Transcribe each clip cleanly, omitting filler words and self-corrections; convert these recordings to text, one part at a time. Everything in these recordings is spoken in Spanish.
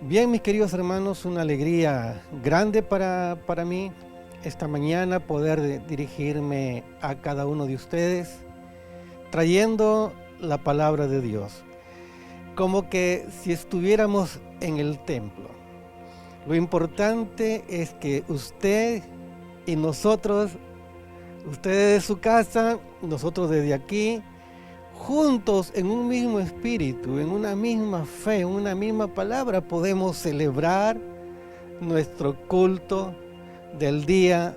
Bien, mis queridos hermanos, una alegría grande para mí esta mañana poder dirigirme a cada uno de ustedes trayendo la palabra de Dios, como que si estuviéramos en el templo. Lo importante es que usted y nosotros, ustedes de su casa, nosotros desde aquí, juntos en un mismo espíritu, en una misma fe, en una misma palabra, podemos celebrar nuestro culto del día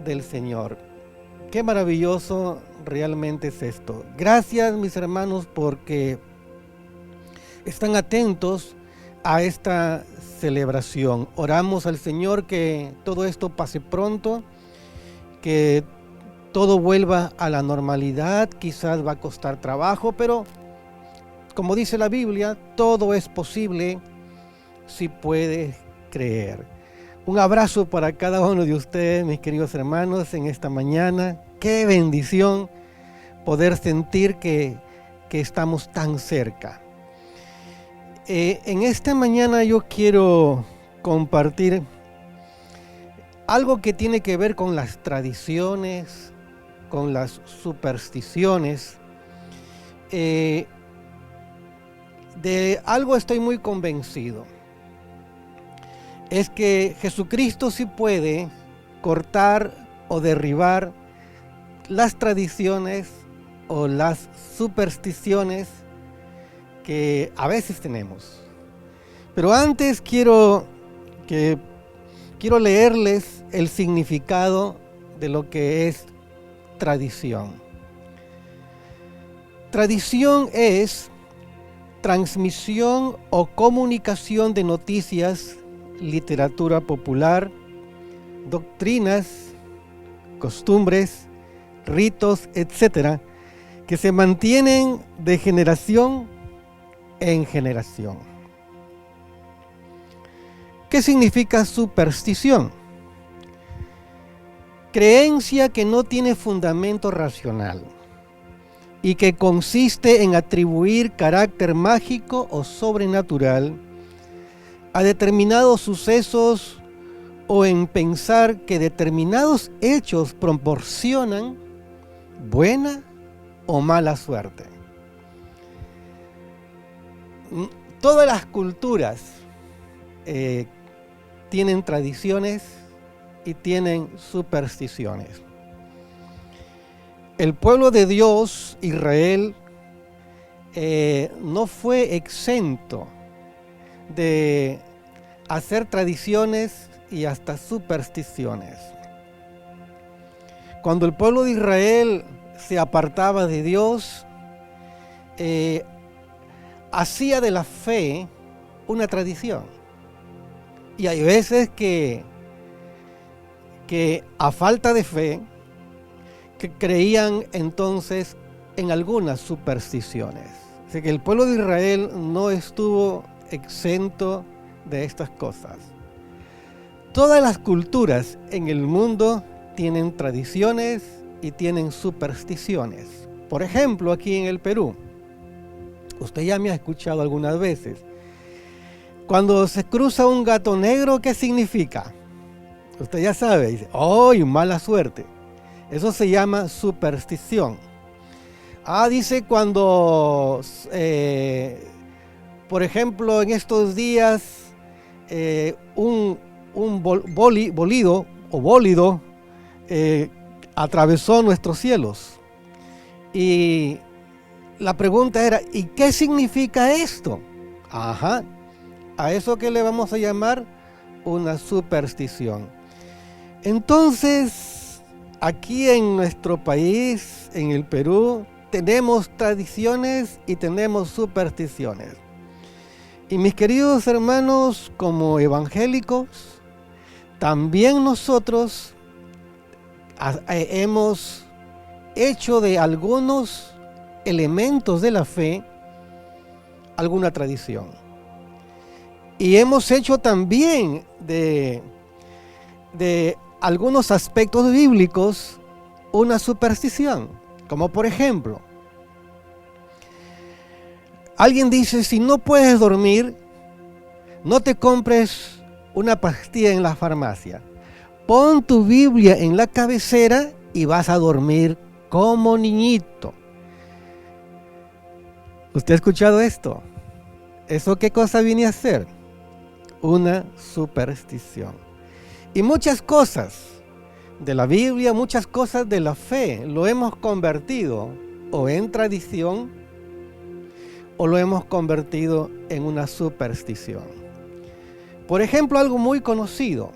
del Señor. Qué maravilloso realmente es esto. Gracias, mis hermanos, porque están atentos a esta celebración. Oramos al Señor que todo esto pase pronto, que todo vuelva a la normalidad. Quizás va a costar trabajo, pero como dice la Biblia, todo es posible si puedes creer. Un abrazo para cada uno de ustedes, mis queridos hermanos, en esta mañana. Qué bendición poder sentir que estamos tan cerca. En esta mañana yo quiero compartir algo que tiene que ver con las tradiciones, con las supersticiones. De algo estoy muy convencido. Es que Jesucristo sí puede cortar o derribar las tradiciones o las supersticiones que a veces tenemos. Pero antes quiero leerles el significado de lo que es tradición. Tradición es transmisión o comunicación de noticias, literatura popular, doctrinas, costumbres, ritos, etc., que se mantienen de generación en generación. ¿Qué significa superstición? Creencia que no tiene fundamento racional y que consiste en atribuir carácter mágico o sobrenatural a determinados sucesos o en pensar que determinados hechos proporcionan buena o mala suerte. Todas las culturas tienen tradiciones y tienen supersticiones. El pueblo de Dios, Israel, no fue exento de hacer tradiciones y hasta supersticiones. Cuando el pueblo de Israel se apartaba de Dios, hacía de la fe una tradición. Y hay veces que a falta de fe, que creían entonces en algunas supersticiones. Así que el pueblo de Israel no estuvo exento de estas cosas. Todas las culturas en el mundo tienen tradiciones y tienen supersticiones. Por ejemplo, aquí en el Perú, usted ya me ha escuchado algunas veces, cuando se cruza un gato negro, ¿qué significa? Usted ya sabe, dice, ¡ay, mala suerte! Eso se llama superstición. Dice cuando, por ejemplo, en estos días, un bólido atravesó nuestros cielos. Y la pregunta era, ¿y qué significa esto? A eso que le vamos a llamar una superstición. Entonces, aquí en nuestro país, en el Perú, tenemos tradiciones y tenemos supersticiones. Y mis queridos hermanos, como evangélicos, también nosotros hemos hecho de algunos elementos de la fe alguna tradición. Y hemos hecho también de algunos aspectos bíblicos una superstición. Como por ejemplo, alguien dice, si no puedes dormir, No te compres una pastilla en la farmacia. Pon tu Biblia en la cabecera y vas a dormir como niñito. ¿Usted ha escuchado esto? ¿Eso qué cosa viene a ser? Una superstición. Y muchas cosas de la Biblia, muchas cosas de la fe, lo hemos convertido o en tradición o lo hemos convertido en una superstición. Por ejemplo, algo muy conocido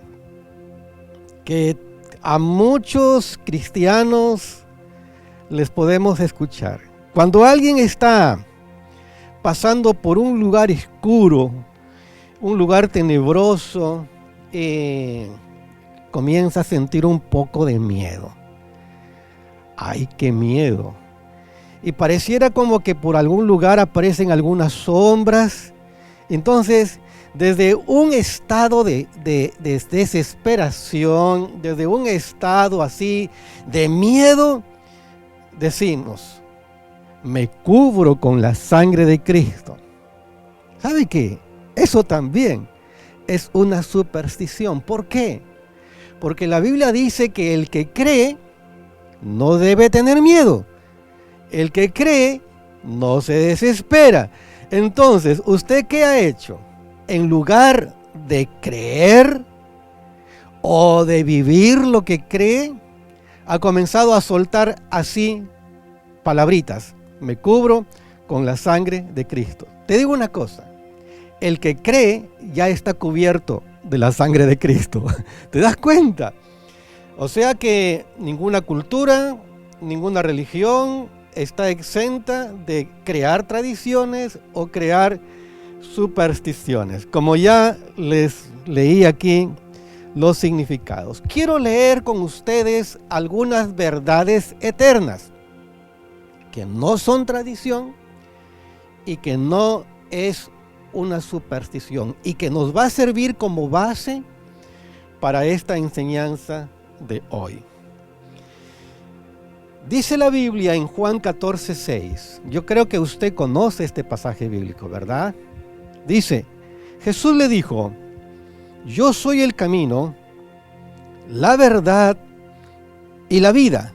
que a muchos cristianos les podemos escuchar. Cuando alguien está pasando por un lugar oscuro, un lugar tenebroso, comienza a sentir un poco de miedo. ¡Ay, qué miedo! Y pareciera como que por algún lugar aparecen algunas sombras. Entonces, desde un estado de desesperación, desde un estado así de miedo, decimos: me cubro con la sangre de Cristo. ¿Sabe qué? Eso también es una superstición. ¿Por qué? Porque la Biblia dice que el que cree no debe tener miedo. El que cree no se desespera. Entonces, ¿usted qué ha hecho? En lugar de creer o de vivir lo que cree, ha comenzado a soltar así palabritas: me cubro con la sangre de Cristo. Te digo una cosa: el que cree ya está cubierto de la sangre de Cristo. ¿Te das cuenta? O sea que ninguna cultura, ninguna religión está exenta de crear tradiciones o crear supersticiones. Como ya les leí aquí los significados, quiero leer con ustedes algunas verdades eternas que no son tradición y que no es una superstición y que nos va a servir como base para esta enseñanza de hoy. Dice la Biblia en Juan 14:6. Yo creo que usted conoce este pasaje bíblico, ¿verdad? Dice: Jesús le dijo: yo soy el camino, la verdad y la vida.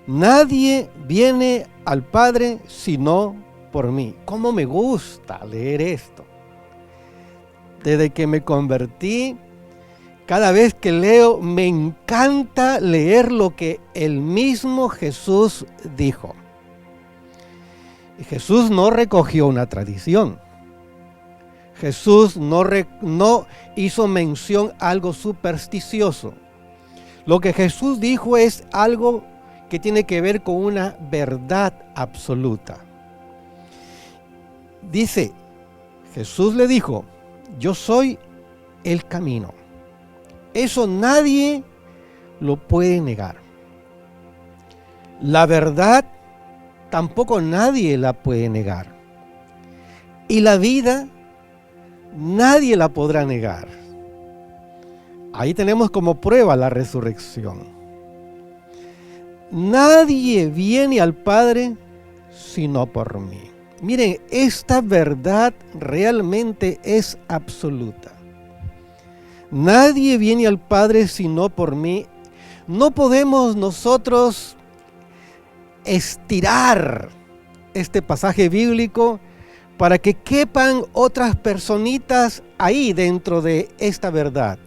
Nadie viene al Padre sino por mí. ¿Cómo me gusta leer esto? Desde que me convertí, cada vez que leo, me encanta leer lo que el mismo Jesús dijo. Y Jesús no recogió una tradición. Jesús no hizo mención a algo supersticioso. Lo que Jesús dijo es algo que tiene que ver con una verdad absoluta. Dice, Jesús le dijo: yo soy el camino. Eso nadie lo puede negar. La verdad tampoco nadie la puede negar. Y la vida nadie la podrá negar. Ahí tenemos como prueba la resurrección. Nadie viene al Padre sino por mí. Miren, esta verdad realmente es absoluta. Nadie viene al Padre sino por mí. No podemos nosotros estirar este pasaje bíblico para que quepan otras personitas ahí dentro de esta verdad.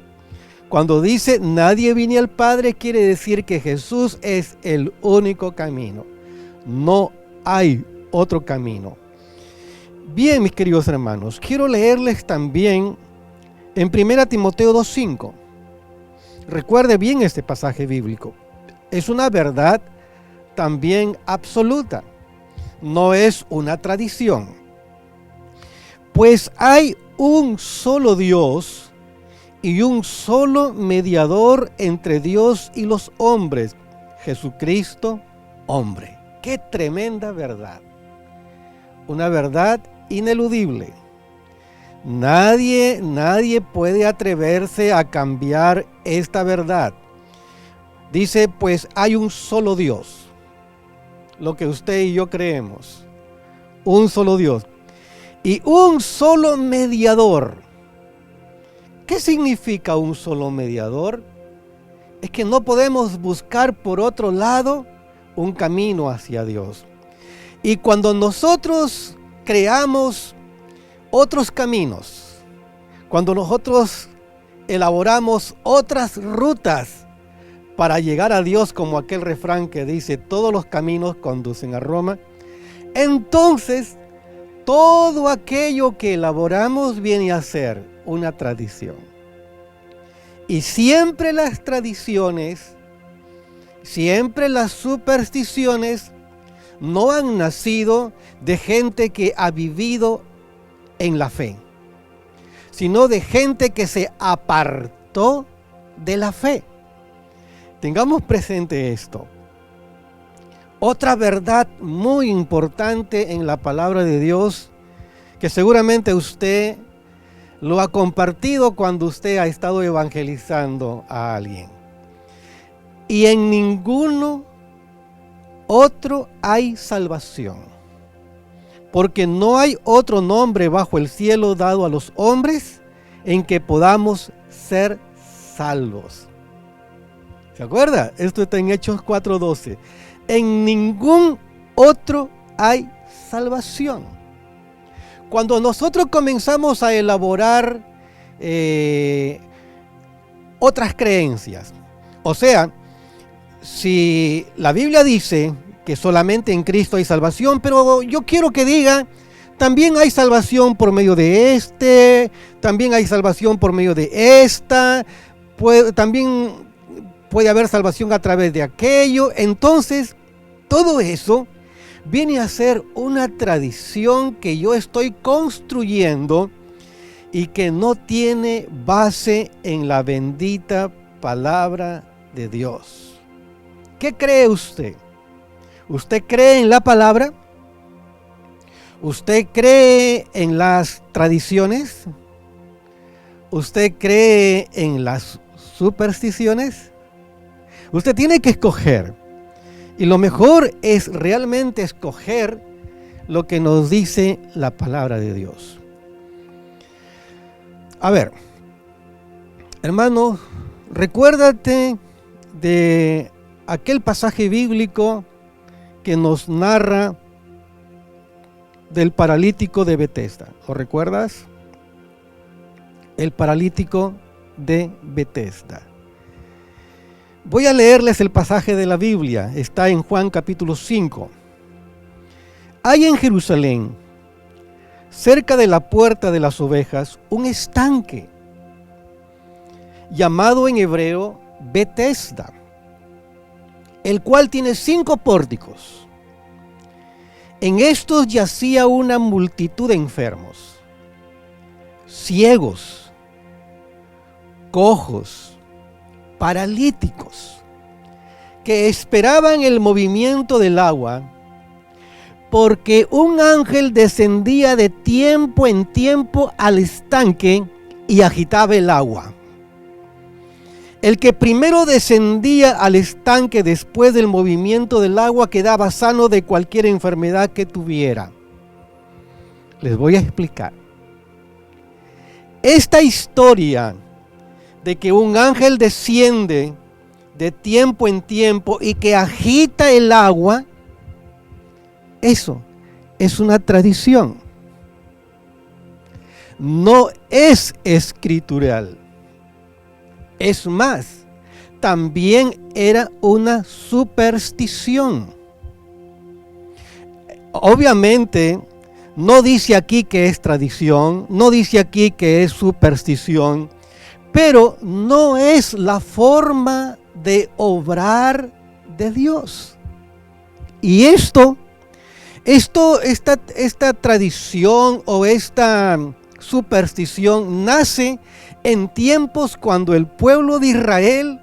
Cuando dice nadie viene al Padre, quiere decir que Jesús es el único camino. No hay otro camino. Bien, mis queridos hermanos, quiero leerles también en 1 Timoteo 2:5. Recuerde bien este pasaje bíblico. Es una verdad también absoluta. No es una tradición. Pues hay un solo Dios y un solo mediador entre Dios y los hombres, Jesucristo, hombre. ¡Qué tremenda verdad! Una verdad ineludible. Nadie puede atreverse a cambiar esta verdad. Dice, pues hay un solo Dios. Lo que usted y yo creemos. Un solo Dios. Y un solo mediador. ¿Qué significa un solo mediador? Es que no podemos buscar por otro lado un camino hacia Dios. Y cuando nosotros creamos otros caminos, cuando nosotros elaboramos otras rutas para llegar a Dios, como aquel refrán que dice, todos los caminos conducen a Roma, entonces todo aquello que elaboramos viene a ser una tradición. Y siempre las tradiciones, siempre las supersticiones no han nacido de gente que ha vivido en la fe, sino de gente que se apartó de la fe. Tengamos presente esto. Otra verdad muy importante en la palabra de Dios, que seguramente usted lo ha compartido cuando usted ha estado evangelizando a alguien. Y en ninguno otro hay salvación, porque no hay otro nombre bajo el cielo dado a los hombres en que podamos ser salvos. ¿Se acuerda? Esto está en Hechos 4:12. En ningún otro hay salvación. Cuando nosotros comenzamos a elaborar otras creencias, o sea, si la Biblia dice que solamente en Cristo hay salvación, pero yo quiero que diga, también hay salvación por medio de también hay salvación por medio de esta, también puede haber salvación a través de aquello. Entonces, todo eso viene a ser una tradición que yo estoy construyendo y que no tiene base en la bendita palabra de Dios. ¿Qué cree usted? ¿Usted cree en la palabra? ¿Usted cree en las tradiciones? ¿Usted cree en las supersticiones? Usted tiene que escoger. Y lo mejor es realmente escoger lo que nos dice la palabra de Dios. A ver, hermano, recuérdate de aquel pasaje bíblico que nos narra del paralítico de Betesda. ¿Lo recuerdas? El paralítico de Betesda. Voy a leerles el pasaje de la Biblia. Está en Juan capítulo 5. Hay en Jerusalén, cerca de la puerta de las ovejas, un estanque, llamado en hebreo Betesda, el cual tiene 5 pórticos. En estos yacía una multitud de enfermos, ciegos, cojos, paralíticos, que esperaban el movimiento del agua, porque un ángel descendía de tiempo en tiempo al estanque y agitaba el agua. El que primero descendía al estanque después del movimiento del agua quedaba sano de cualquier enfermedad que tuviera. Les voy a explicar. Esta historia de que un ángel desciende de tiempo en tiempo y que agita el agua, eso es una tradición. No es escritural. Es más, también era una superstición. Obviamente, no dice aquí que es tradición, no dice aquí que es superstición, pero no es la forma de obrar de Dios. Y esta tradición o esta superstición nace en tiempos cuando el pueblo de Israel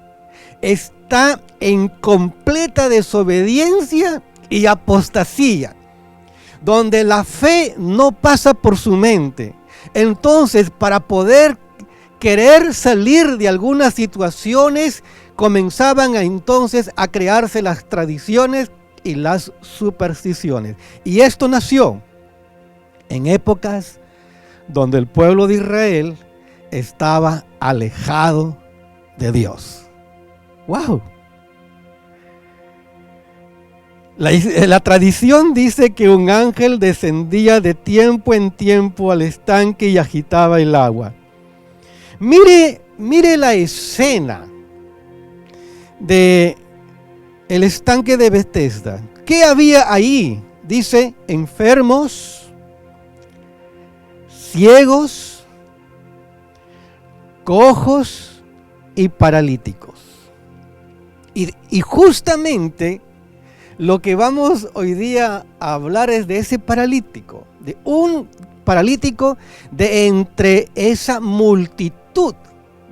está en completa desobediencia y apostasía, donde la fe no pasa por su mente. Entonces, para poder querer salir de algunas situaciones, comenzaban entonces a crearse las tradiciones y las supersticiones. Y esto nació en épocas donde el pueblo de Israel estaba alejado de Dios. ¡Wow! La tradición dice que un ángel descendía de tiempo en tiempo al estanque y agitaba el agua. Mire la escena de el estanque de Bethesda. ¿Qué había ahí? Dice, enfermos, ciegos, cojos y paralíticos. Y justamente lo que vamos hoy día a hablar es de ese paralítico, de un paralítico de entre esa multitud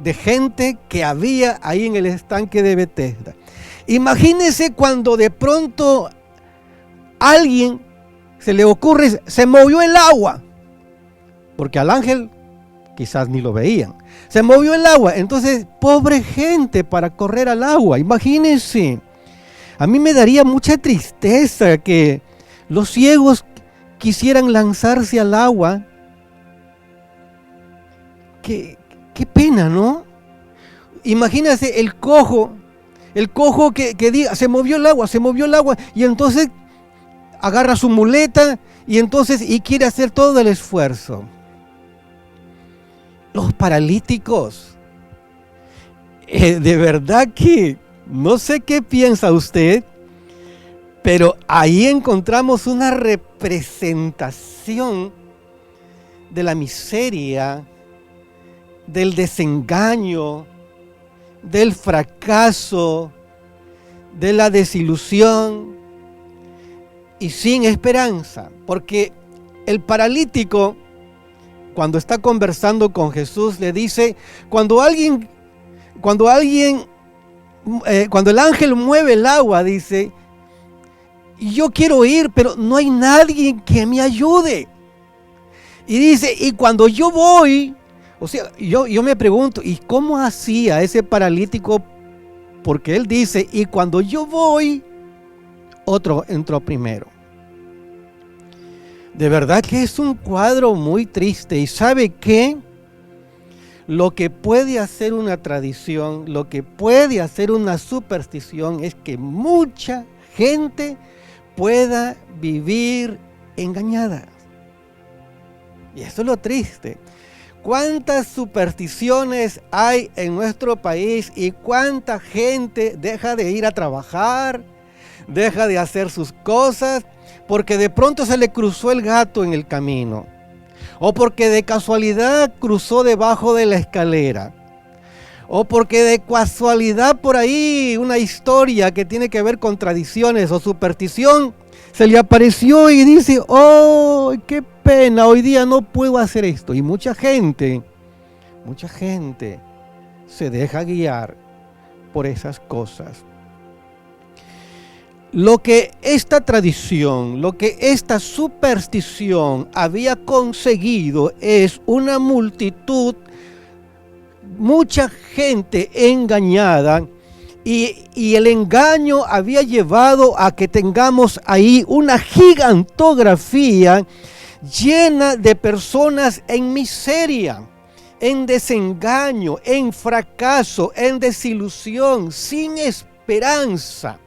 de gente que había ahí en el estanque de Bethesda. Imagínense cuando de pronto a alguien se le ocurre, se movió el agua, porque al ángel quizás ni lo veían. Se movió el agua, entonces pobre gente para correr al agua, imagínense. A mí me daría mucha tristeza que los ciegos quisieran lanzarse al agua. Qué pena, ¿no? Imagínense el cojo que diga, se movió el agua, y entonces agarra su muleta y quiere hacer todo el esfuerzo. Los paralíticos, de verdad que no sé qué piensa usted, pero ahí encontramos una representación de la miseria, del desengaño, del fracaso, de la desilusión y sin esperanza. Porque el paralítico, cuando está conversando con Jesús, le dice, cuando el ángel mueve el agua, dice, yo quiero ir, pero no hay nadie que me ayude. Y dice, y cuando yo voy, o sea, yo me pregunto, ¿y cómo hacía ese paralítico? Porque él dice, y cuando yo voy, otro entró primero. De verdad que es un cuadro muy triste. ¿Y sabe qué? Lo que puede hacer una tradición, lo que puede hacer una superstición es que mucha gente pueda vivir engañada. Y eso es lo triste. ¿Cuántas supersticiones hay en nuestro país y cuánta gente deja de ir a trabajar, deja de hacer sus cosas porque de pronto se le cruzó el gato en el camino? O porque de casualidad cruzó debajo de la escalera. O porque de casualidad por ahí una historia que tiene que ver con tradiciones o superstición se le apareció y dice, ¡oh, qué pena! Hoy día no puedo hacer esto. Y mucha gente se deja guiar por esas cosas. Lo que esta tradición, lo que esta superstición había conseguido es una multitud, mucha gente engañada, y el engaño había llevado a que tengamos ahí una gigantografía llena de personas en miseria, en desengaño, en fracaso, en desilusión, sin esperanza.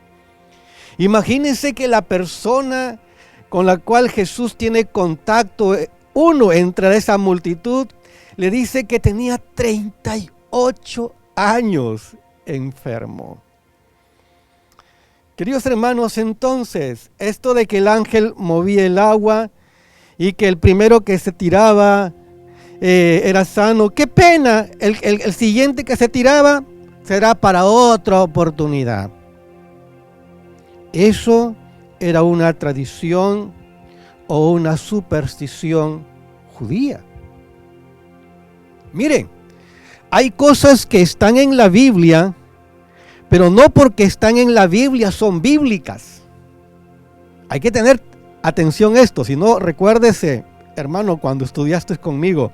Imagínense que la persona con la cual Jesús tiene contacto, uno entre esa multitud, le dice que tenía 38 años enfermo. Queridos hermanos, entonces, esto de que el ángel movía el agua y que el primero que se tiraba era sano, qué pena, el siguiente que se tiraba será para otra oportunidad. Eso era una tradición o una superstición judía. Miren, hay cosas que están en la Biblia, pero no porque están en la Biblia son bíblicas. Hay que tener atención a esto, si no, recuérdese, hermano, cuando estudiaste conmigo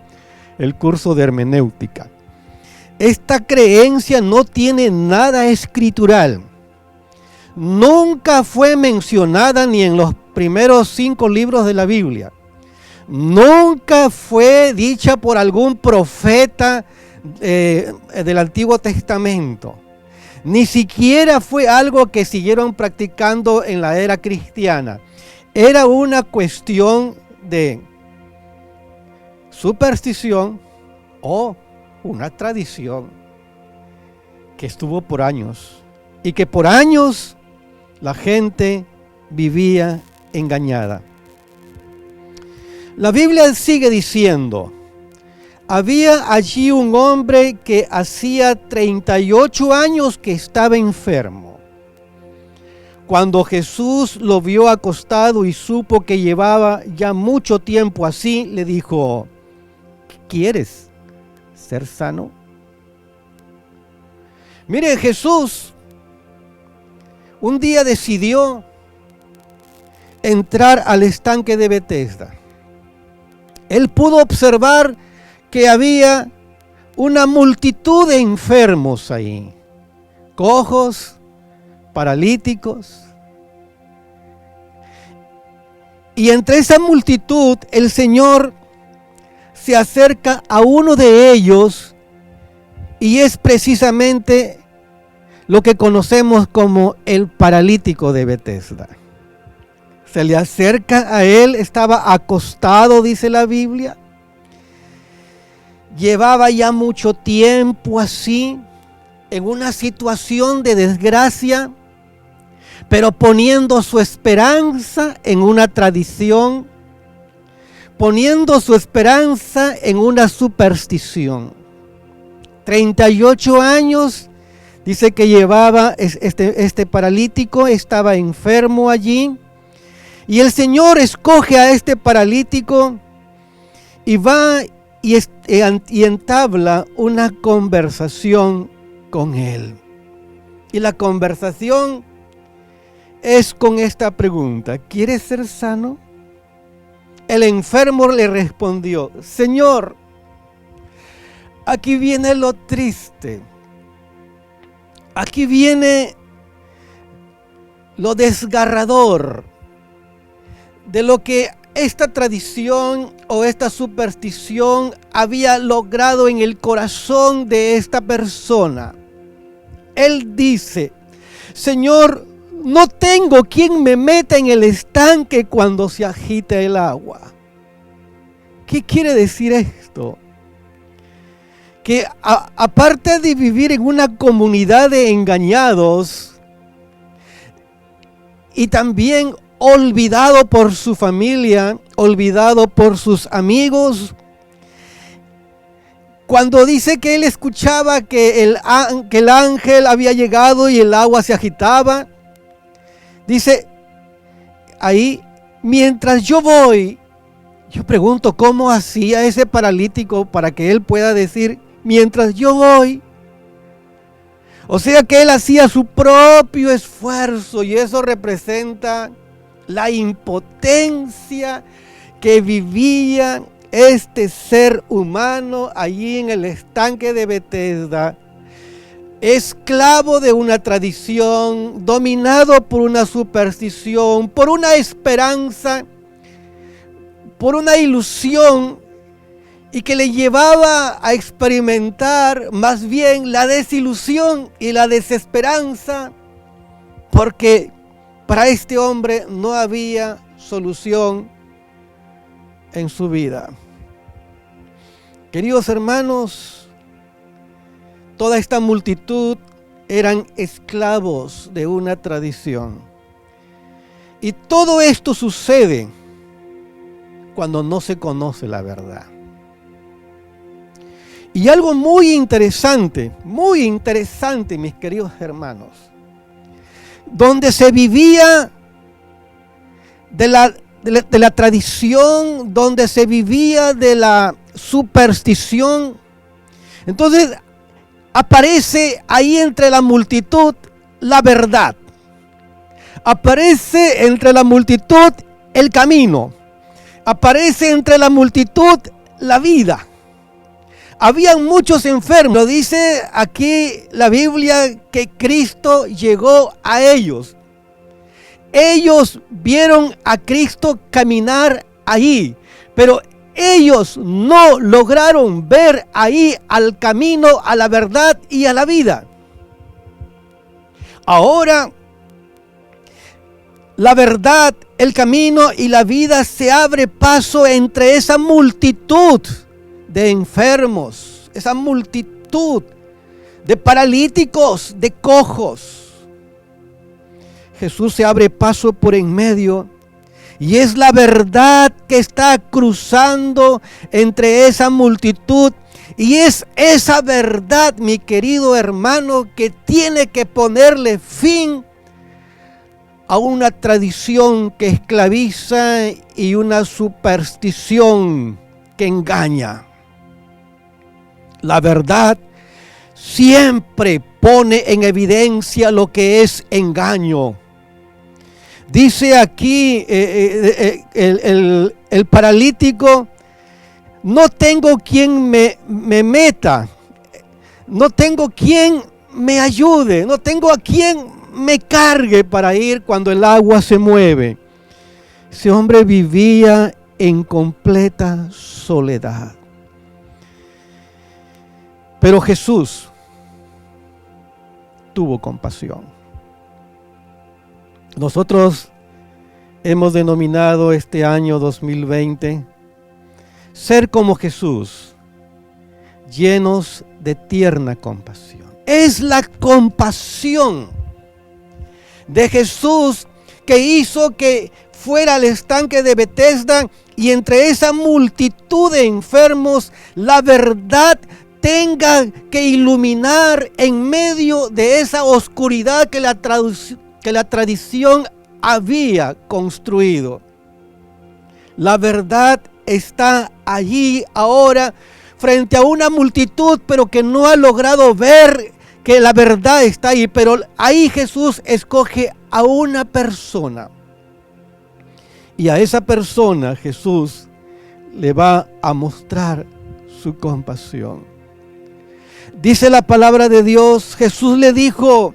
el curso de hermenéutica. Esta creencia no tiene nada escritural. Nunca fue mencionada ni en los primeros 5 libros de la Biblia. Nunca fue dicha por algún profeta del Antiguo Testamento. Ni siquiera fue algo que siguieron practicando en la era cristiana. Era una cuestión de superstición o una tradición que estuvo por años y que por años la gente vivía engañada. La Biblia sigue diciendo: había allí un hombre que hacía 38 años que estaba enfermo. Cuando Jesús lo vio acostado y supo que llevaba ya mucho tiempo así, le dijo: ¿quieres ser sano? Mire, Jesús un día decidió entrar al estanque de Betesda. Él pudo observar que había una multitud de enfermos ahí, cojos, paralíticos. Y entre esa multitud el Señor se acerca a uno de ellos y es precisamente lo que conocemos como el paralítico de Betesda. Se le acerca a él, estaba acostado, dice la Biblia. Llevaba ya mucho tiempo así, en una situación de desgracia, pero poniendo su esperanza en una tradición, poniendo su esperanza en una superstición. 38 años, dice que llevaba este paralítico, estaba enfermo allí. Y el Señor escoge a este paralítico y va y entabla una conversación con él. Y la conversación es con esta pregunta: ¿quieres ser sano? El enfermo le respondió: Señor, aquí viene lo triste. Aquí viene lo desgarrador de lo que esta tradición o esta superstición había logrado en el corazón de esta persona. Él dice: Señor, no tengo quien me meta en el estanque cuando se agita el agua. ¿Qué quiere decir esto? Que aparte de vivir en una comunidad de engañados y también olvidado por su familia, olvidado por sus amigos, cuando dice que él escuchaba que el ángel había llegado y el agua se agitaba, dice ahí: mientras yo voy, yo pregunto cómo hacía ese paralítico para que él pueda decir: mientras yo voy. O sea que él hacía su propio esfuerzo, y eso representa la impotencia que vivía este ser humano allí en el estanque de Betesda, esclavo de una tradición, dominado por una superstición, por una esperanza, por una ilusión, y que le llevaba a experimentar más bien la desilusión y la desesperanza, porque para este hombre no había solución en su vida. Queridos hermanos, toda esta multitud eran esclavos de una tradición. Y todo esto sucede cuando no se conoce la verdad. Y algo muy interesante, mis queridos hermanos, donde se vivía de la tradición, donde se vivía de la superstición. Entonces aparece ahí entre la multitud la verdad. Aparece entre la multitud el camino. Aparece entre la multitud la vida. Habían muchos enfermos. Dice aquí la Biblia que Cristo llegó a ellos. Ellos vieron a Cristo caminar allí, Pero ellos no lograron ver ahí al camino, a la verdad y a la vida. Ahora, la verdad, el camino y la vida se abre paso entre esa multitud de enfermos, esa multitud de paralíticos, de cojos. Jesús se abre paso por en medio y es la verdad que está cruzando entre esa multitud. Y es esa verdad, mi querido hermano, que tiene que ponerle fin a una tradición que esclaviza y una superstición que engaña. La verdad siempre pone en evidencia lo que es engaño. Dice aquí el paralítico: no tengo quien me meta, no tengo quien me ayude, no tengo a quien me cargue para ir cuando el agua se mueve. Ese hombre vivía en completa soledad. Pero Jesús tuvo compasión. Nosotros hemos denominado este año 2020 ser como Jesús, llenos de tierna compasión. Es la compasión de Jesús que hizo que fuera al estanque de Betesda y entre esa multitud de enfermos la verdad tenga que iluminar en medio de esa oscuridad que la tradición había construido. La verdad está allí ahora frente a una multitud, pero que no ha logrado ver que la verdad está ahí. Pero ahí Jesús escoge a una persona. Y a esa persona Jesús le va a mostrar su compasión. Dice la palabra de Dios, Jesús le dijo: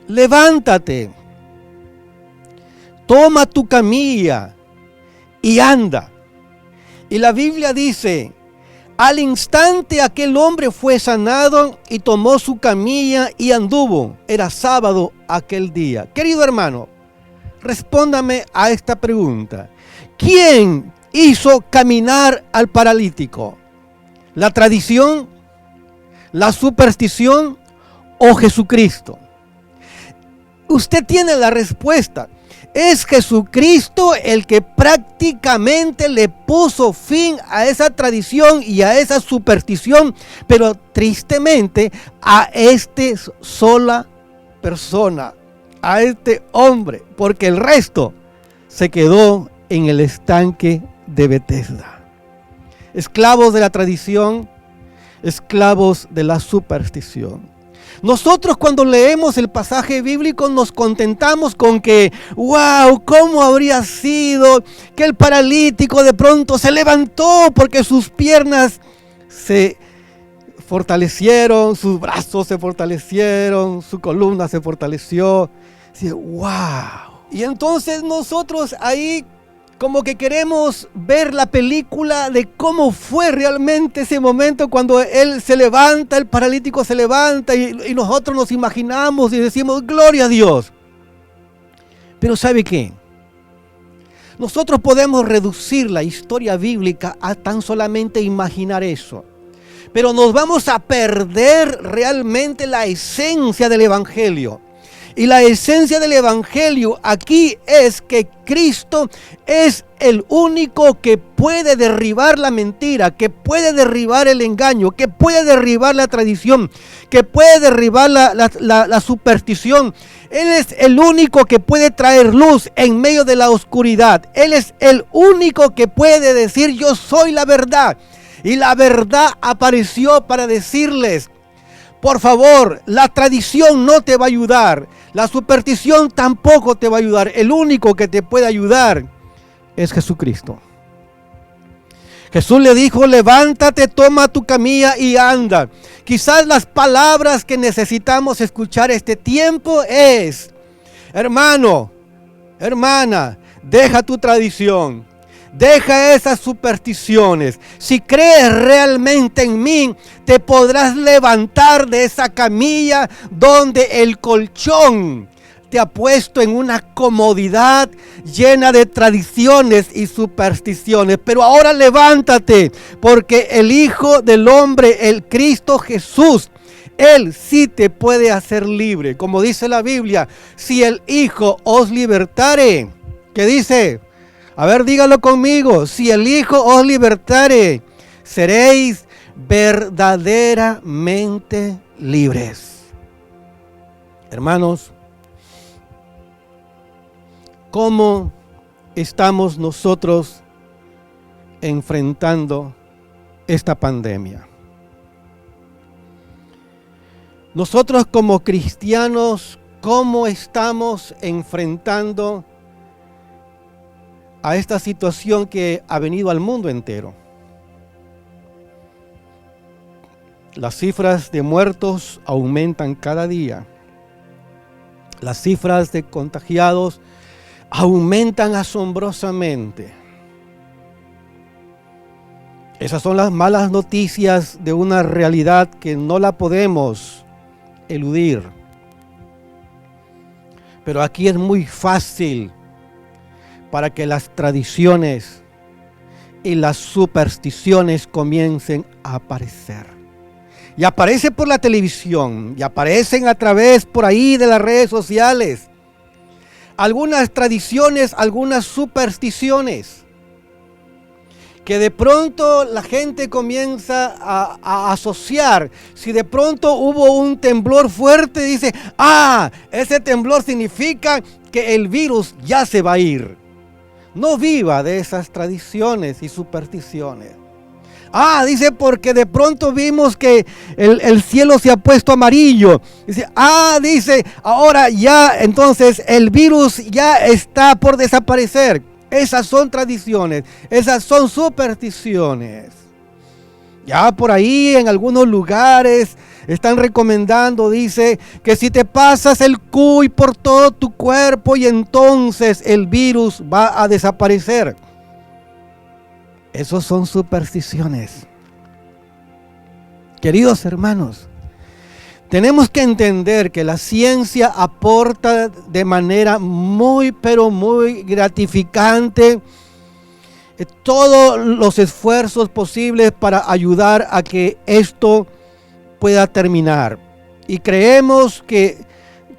levántate, toma tu camilla y anda. Y la Biblia dice: al instante aquel hombre fue sanado y tomó su camilla y anduvo. Era sábado aquel día. Querido hermano, respóndame a esta pregunta. ¿Quién hizo caminar al paralítico? ¿La tradición? ¿La superstición? ¿O Jesucristo? Usted tiene la respuesta. Es Jesucristo el que prácticamente le puso fin a esa tradición y a esa superstición, pero tristemente a esta sola persona, a este hombre, porque el resto se quedó en el estanque de Betesda. Esclavos de la tradición, esclavos de la superstición. Nosotros cuando leemos el pasaje bíblico nos contentamos con que, wow, ¿cómo habría sido que el paralítico de pronto se levantó porque sus piernas se fortalecieron, sus brazos se fortalecieron, su columna se fortaleció? Así, wow. Y entonces nosotros ahí como que queremos ver la película de cómo fue realmente ese momento cuando él se levanta, el paralítico se levanta y nosotros nos imaginamos y decimos gloria a Dios. Pero ¿sabe qué? Nosotros podemos reducir la historia bíblica a tan solamente imaginar eso. Pero nos vamos a perder realmente la esencia del Evangelio. Y la esencia del Evangelio aquí es que Cristo es el único que puede derribar la mentira, que puede derribar el engaño, que puede derribar la tradición, que puede derribar la superstición. Él es el único que puede traer luz en medio de la oscuridad. Él es el único que puede decir: yo soy la verdad. Y la verdad apareció para decirles: por favor, la tradición no te va a ayudar. La superstición tampoco te va a ayudar. El único que te puede ayudar es Jesucristo. Jesús le dijo: levántate, toma tu camilla y anda. Quizás las palabras que necesitamos escuchar este tiempo es: hermano, hermana, deja tu tradición. Deja esas supersticiones. Si crees realmente en mí, te podrás levantar de esa camilla donde el colchón te ha puesto en una comodidad llena de tradiciones y supersticiones. Pero ahora levántate, porque el Hijo del Hombre, el Cristo Jesús, Él sí te puede hacer libre. Como dice la Biblia, si el Hijo os libertare, ¿qué dice? A ver, dígalo conmigo. Si el Hijo os libertare, seréis verdaderamente libres. Hermanos, ¿cómo estamos nosotros enfrentando esta pandemia? Nosotros como cristianos, ¿cómo estamos enfrentando a esta situación que ha venido al mundo entero? Las cifras de muertos aumentan cada día. Las cifras de contagiados aumentan asombrosamente. Esas son las malas noticias de una realidad que no la podemos eludir. Pero aquí es muy fácil para que las tradiciones y las supersticiones comiencen a aparecer. Y aparece por la televisión, y aparecen a través por ahí de las redes sociales. Algunas tradiciones, algunas supersticiones, que de pronto la gente comienza a asociar. Si de pronto hubo un temblor fuerte, dice, ese temblor significa que el virus ya se va a ir. No viva de esas tradiciones y supersticiones. Dice, porque de pronto vimos que el cielo se ha puesto amarillo. Dice, dice, ahora ya, entonces el virus ya está por desaparecer. Esas son tradiciones, esas son supersticiones. Ya por ahí en algunos lugares están recomendando, dice, que si te pasas el cuy por todo tu cuerpo y entonces el virus va a desaparecer. Esos son supersticiones. Queridos hermanos, tenemos que entender que la ciencia aporta de manera muy, pero muy gratificante todos los esfuerzos posibles para ayudar a que esto pueda terminar. Y creemos que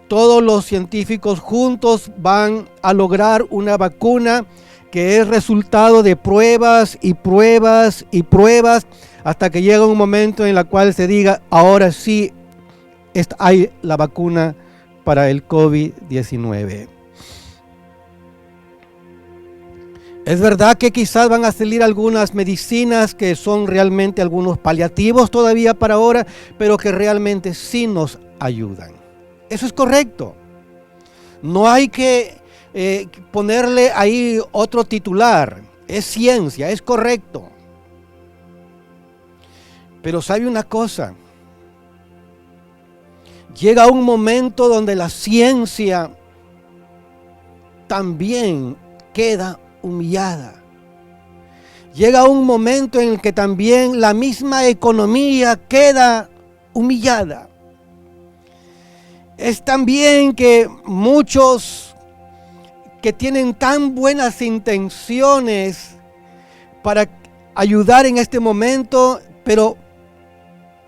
todos los científicos juntos van a lograr una vacuna que es resultado de pruebas y pruebas y pruebas hasta que llega un momento en el cual se diga, ahora sí hay la vacuna para el COVID-19. Es verdad que quizás van a salir algunas medicinas que son realmente algunos paliativos todavía para ahora, pero que realmente sí nos ayudan. Eso es correcto. No hay que ponerle ahí otro titular. Es ciencia, es correcto. Pero ¿sabe una cosa? Llega un momento donde la ciencia también queda humillada. Llega un momento en el que también la misma economía queda humillada. Es también que muchos que tienen tan buenas intenciones para ayudar en este momento, pero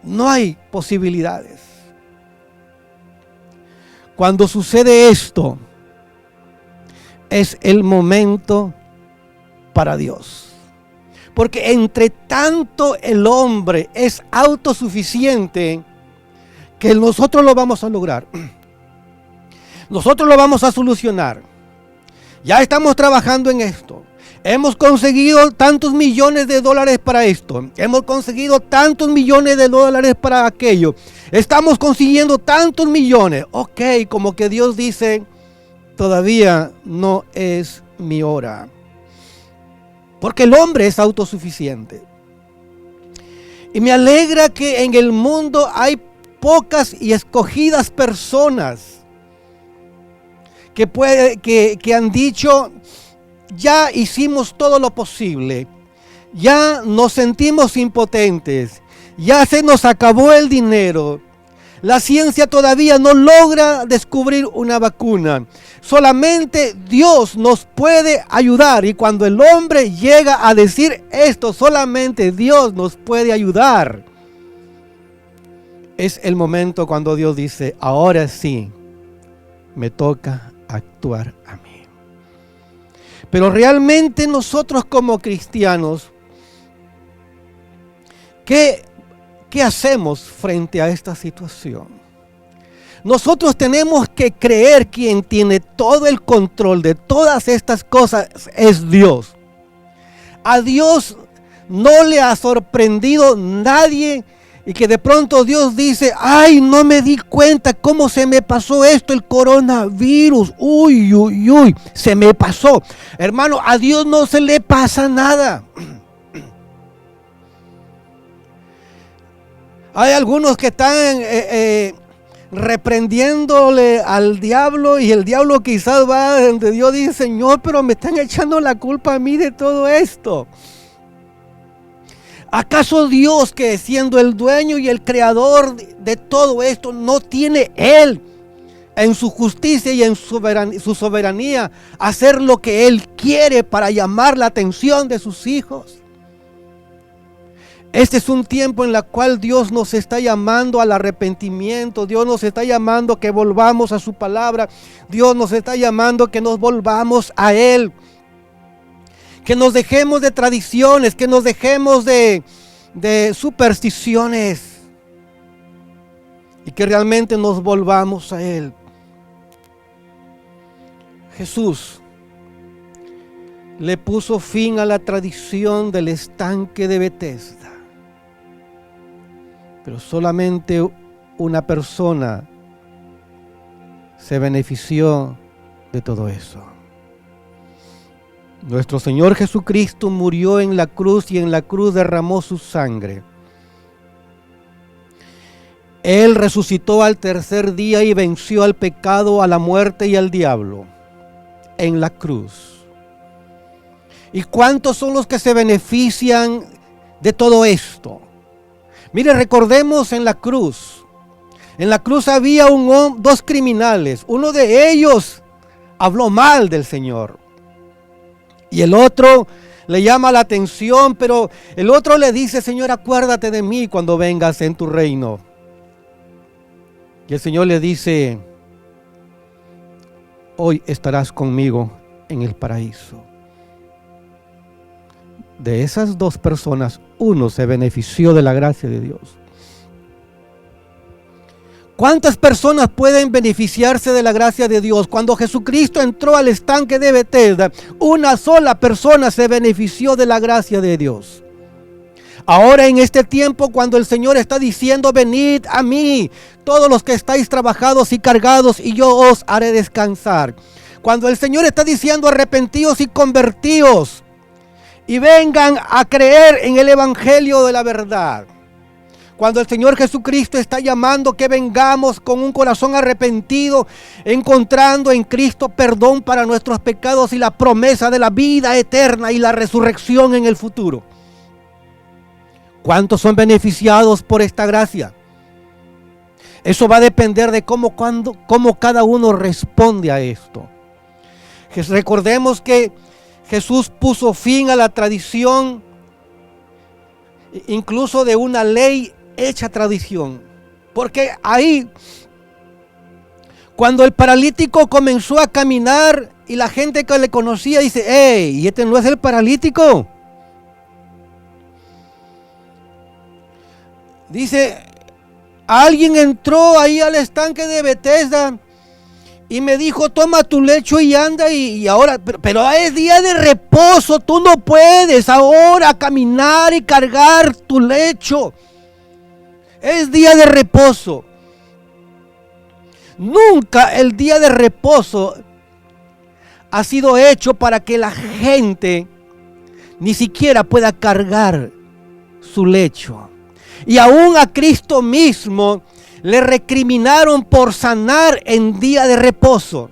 no hay posibilidades. Cuando sucede esto, es el momento para Dios. Porque entre tanto el hombre es autosuficiente, que nosotros lo vamos a lograr. Nosotros lo vamos a solucionar. Ya estamos trabajando en esto. Hemos conseguido tantos millones de dólares para esto. Hemos conseguido tantos millones de dólares para aquello. Estamos consiguiendo tantos millones. Ok, como que Dios dice, todavía no es mi hora. Porque el hombre es autosuficiente. Y me alegra que en el mundo hay pocas y escogidas personas que han dicho, ya hicimos todo lo posible, ya nos sentimos impotentes, ya se nos acabó el dinero, la ciencia todavía no logra descubrir una vacuna, solamente Dios nos puede ayudar. Y cuando el hombre llega a decir esto, solamente Dios nos puede ayudar, es el momento cuando Dios dice, ahora sí, me toca actuar a mí. Pero realmente nosotros como cristianos, ¿qué hacemos frente a esta situación? Nosotros tenemos que creer quien tiene todo el control de todas estas cosas es Dios. A Dios no le ha sorprendido nadie y que de pronto Dios dice, ay, no me di cuenta cómo se me pasó esto, el coronavirus, uy, se me pasó. Hermano, a Dios no se le pasa nada. Hay algunos que están reprendiéndole al diablo y el diablo quizás va donde Dios dice, Señor, pero me están echando la culpa a mí de todo esto. ¿Acaso Dios, que siendo el dueño y el creador de todo esto, no tiene Él en su justicia y en su soberanía hacer lo que Él quiere para llamar la atención de sus hijos? Este es un tiempo en el cual Dios nos está llamando al arrepentimiento. Dios nos está llamando que volvamos a su palabra. Dios nos está llamando que nos volvamos a Él. Que nos dejemos de tradiciones, que nos dejemos de supersticiones. Y que realmente nos volvamos a Él. Jesús le puso fin a la tradición del estanque de Betesda. Pero solamente una persona se benefició de todo eso. Nuestro Señor Jesucristo murió en la cruz y en la cruz derramó su sangre. Él resucitó al tercer día y venció al pecado, a la muerte y al diablo en la cruz. ¿Y cuántos son los que se benefician de todo esto? Mire, recordemos en la cruz. En la cruz había dos criminales. Uno de ellos habló mal del Señor. Y el otro le llama la atención, pero el otro le dice, Señor, acuérdate de mí cuando vengas en tu reino. Y el Señor le dice, hoy estarás conmigo en el paraíso. De esas dos personas, uno se benefició de la gracia de Dios. ¿Cuántas personas pueden beneficiarse de la gracia de Dios? Cuando Jesucristo entró al estanque de Betesda, una sola persona se benefició de la gracia de Dios. Ahora en este tiempo, cuando el Señor está diciendo, venid a mí, todos los que estáis trabajados y cargados, y yo os haré descansar. Cuando el Señor está diciendo, arrepentíos y convertíos, y vengan a creer en el Evangelio de la verdad. Cuando el Señor Jesucristo está llamando que vengamos con un corazón arrepentido, encontrando en Cristo perdón para nuestros pecados y la promesa de la vida eterna y la resurrección en el futuro. ¿Cuántos son beneficiados por esta gracia? Eso va a depender de cómo cada uno responde a esto. Recordemos que Jesús puso fin a la tradición, incluso de una ley hecha tradición. Porque ahí, cuando el paralítico comenzó a caminar y la gente que le conocía dice, ¡hey! ¿Y este no es el paralítico? Dice, alguien entró ahí al estanque de Betesda y me dijo, toma tu lecho y anda, y ahora, pero es día de reposo, tú no puedes ahora caminar y cargar tu lecho. Es día de reposo. Nunca el día de reposo ha sido hecho para que la gente ni siquiera pueda cargar su lecho. Y aún a Cristo mismo le recriminaron por sanar en día de reposo.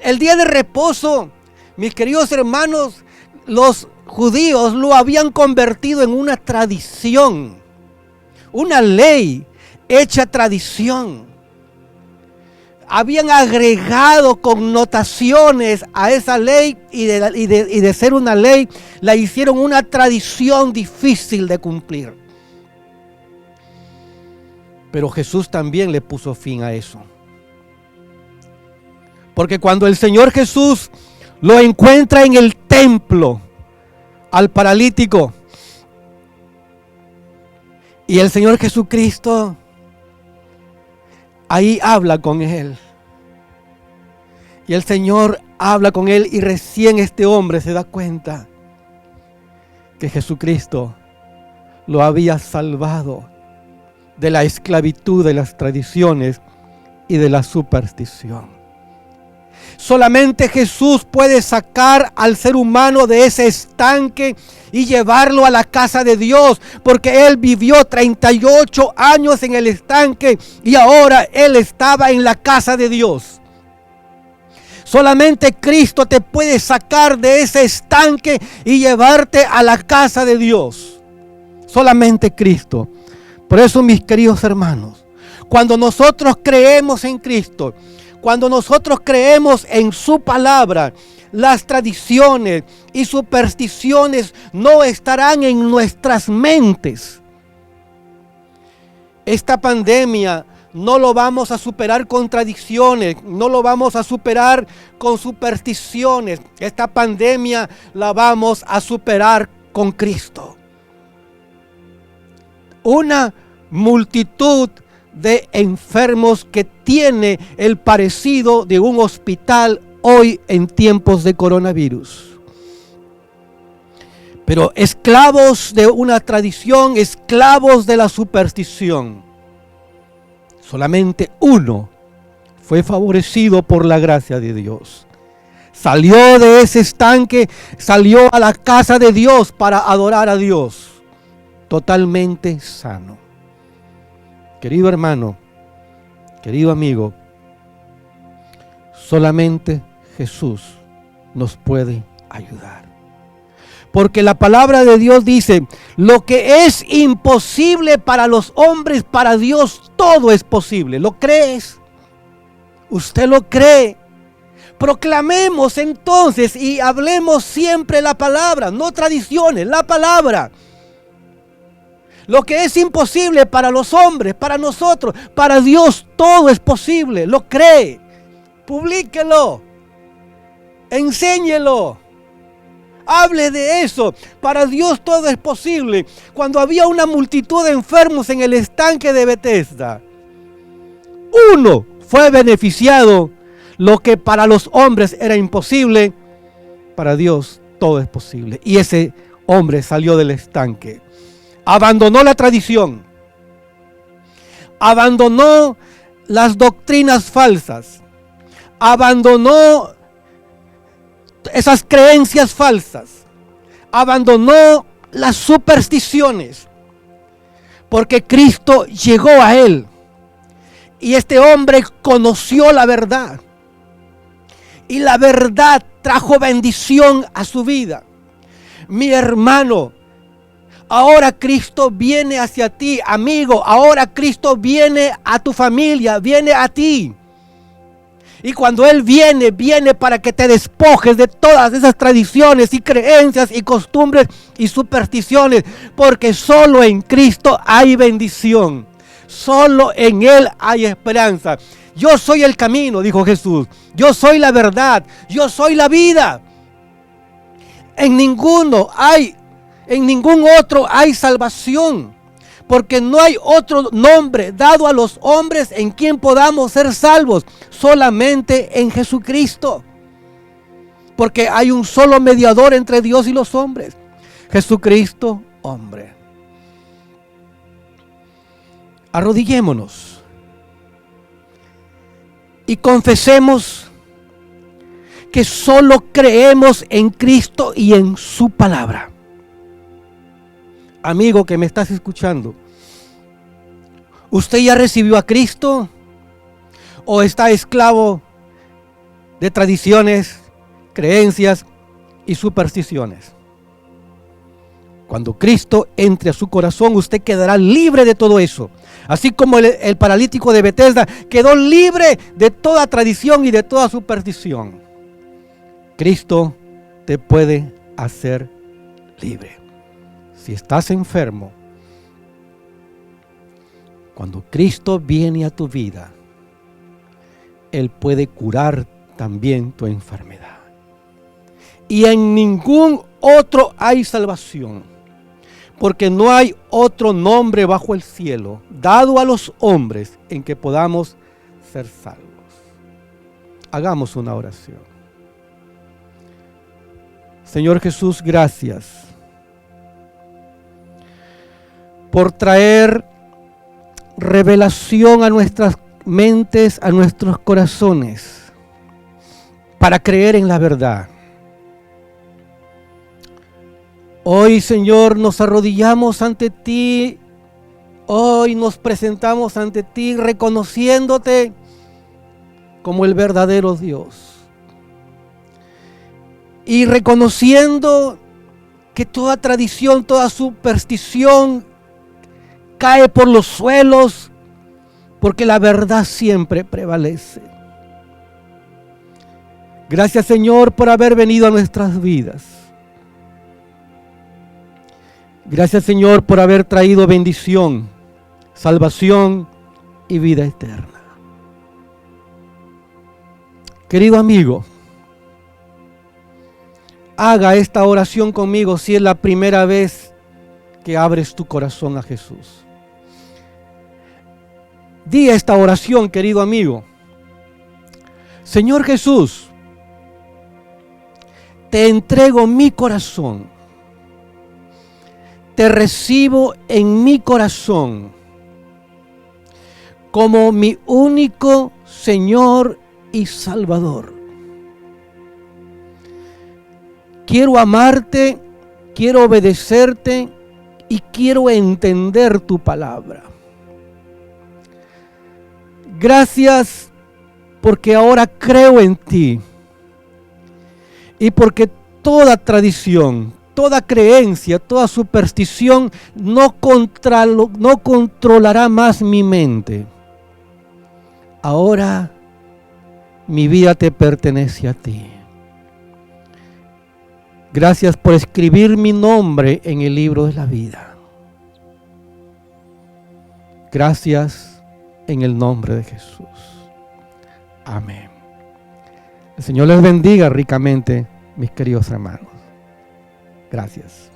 El día de reposo Mis queridos hermanos, los judíos lo habían convertido en una tradición, una ley hecha tradición. Habían agregado connotaciones a esa ley y de ser una ley, la hicieron una tradición difícil de cumplir. Pero Jesús también le puso fin a eso. Porque cuando el Señor Jesús lo encuentra en el templo al paralítico, y el Señor Jesucristo ahí habla con él, y el Señor habla con él, y recién este hombre se da cuenta que Jesucristo lo había salvado de la esclavitud de las tradiciones y de la superstición. Solamente Jesús puede sacar al ser humano de ese estanque y llevarlo a la casa de Dios, porque Él vivió 38 años en el estanque y ahora Él estaba en la casa de Dios. Solamente Cristo te puede sacar de ese estanque y llevarte a la casa de Dios. Solamente Cristo. Por eso, mis queridos hermanos, cuando nosotros creemos en Cristo, cuando nosotros creemos en su palabra, las tradiciones y supersticiones no estarán en nuestras mentes. Esta pandemia no lo vamos a superar con tradiciones, no lo vamos a superar con supersticiones. Esta pandemia la vamos a superar con Cristo. Una multitud de enfermos que tiene el parecido de un hospital hoy en tiempos de coronavirus. Pero esclavos de una tradición, esclavos de la superstición. Solamente uno fue favorecido por la gracia de Dios. Salió de ese estanque, salió a la casa de Dios para adorar a Dios, totalmente sano. Querido hermano, querido amigo, solamente Jesús nos puede ayudar. Porque la palabra de Dios dice, lo que es imposible para los hombres, para Dios todo es posible. ¿Lo crees? ¿Usted lo cree? Proclamemos entonces y hablemos siempre la palabra, no tradiciones, la palabra. Lo que es imposible para los hombres, para nosotros, para Dios todo es posible. ¿Lo cree? Publíquelo. Enséñelo. Hable de eso. Para Dios todo es posible. Cuando había una multitud de enfermos en el estanque de Betesda, uno fue beneficiado. Lo que para los hombres era imposible, para Dios todo es posible. Y ese hombre salió del estanque. Abandonó la tradición, abandonó las doctrinas falsas, abandonó esas creencias falsas, abandonó las supersticiones, porque Cristo llegó a él y este hombre conoció la verdad y la verdad trajo bendición a su vida. Mi hermano, ahora Cristo viene hacia ti, amigo. Ahora Cristo viene a tu familia, viene a ti. Y cuando Él viene, viene para que te despojes de todas esas tradiciones y creencias y costumbres y supersticiones. Porque solo en Cristo hay bendición. Solo en Él hay esperanza. Yo soy el camino, dijo Jesús. Yo soy la verdad. Yo soy la vida. En ningún otro hay salvación, porque no hay otro nombre dado a los hombres en quien podamos ser salvos, solamente en Jesucristo. Porque hay un solo mediador entre Dios y los hombres, Jesucristo, hombre. Arrodillémonos y confesemos que solo creemos en Cristo y en su palabra. Amigo que me estás escuchando, ¿usted ya recibió a Cristo o está esclavo de tradiciones, creencias y supersticiones. Cuando Cristo entre a su corazón, usted quedará libre de todo eso. Así como el paralítico de Betesda quedó libre de toda tradición y de toda superstición. Cristo te puede hacer libre. Si estás enfermo, cuando Cristo viene a tu vida, Él puede curar también tu enfermedad. Y en ningún otro hay salvación. Porque no hay otro nombre bajo el cielo dado a los hombres en que podamos ser salvos. Hagamos una oración. Señor Jesús, gracias por traer revelación a nuestras mentes, a nuestros corazones, para creer en la verdad. Hoy, Señor, nos arrodillamos ante ti. Hoy nos presentamos ante ti reconociéndote como el verdadero Dios. Y reconociendo que toda tradición, toda superstición cae por los suelos, porque la verdad siempre prevalece. Gracias, Señor, por haber venido a nuestras vidas. Gracias, Señor, por haber traído bendición, salvación y vida eterna. Querido amigo, haga esta oración conmigo si es la primera vez que abres tu corazón a Jesús. Di esta oración, querido amigo. Señor Jesús, te entrego mi corazón. Te recibo en mi corazón como mi único Señor y Salvador. Quiero amarte, quiero obedecerte y quiero entender tu palabra. Gracias porque ahora creo en ti y porque toda tradición, toda creencia, toda superstición no controlará más mi mente. Ahora mi vida te pertenece a ti. Gracias por escribir mi nombre en el libro de la vida. Gracias en el nombre de Jesús. Amén. El Señor les bendiga ricamente, mis queridos hermanos. Gracias.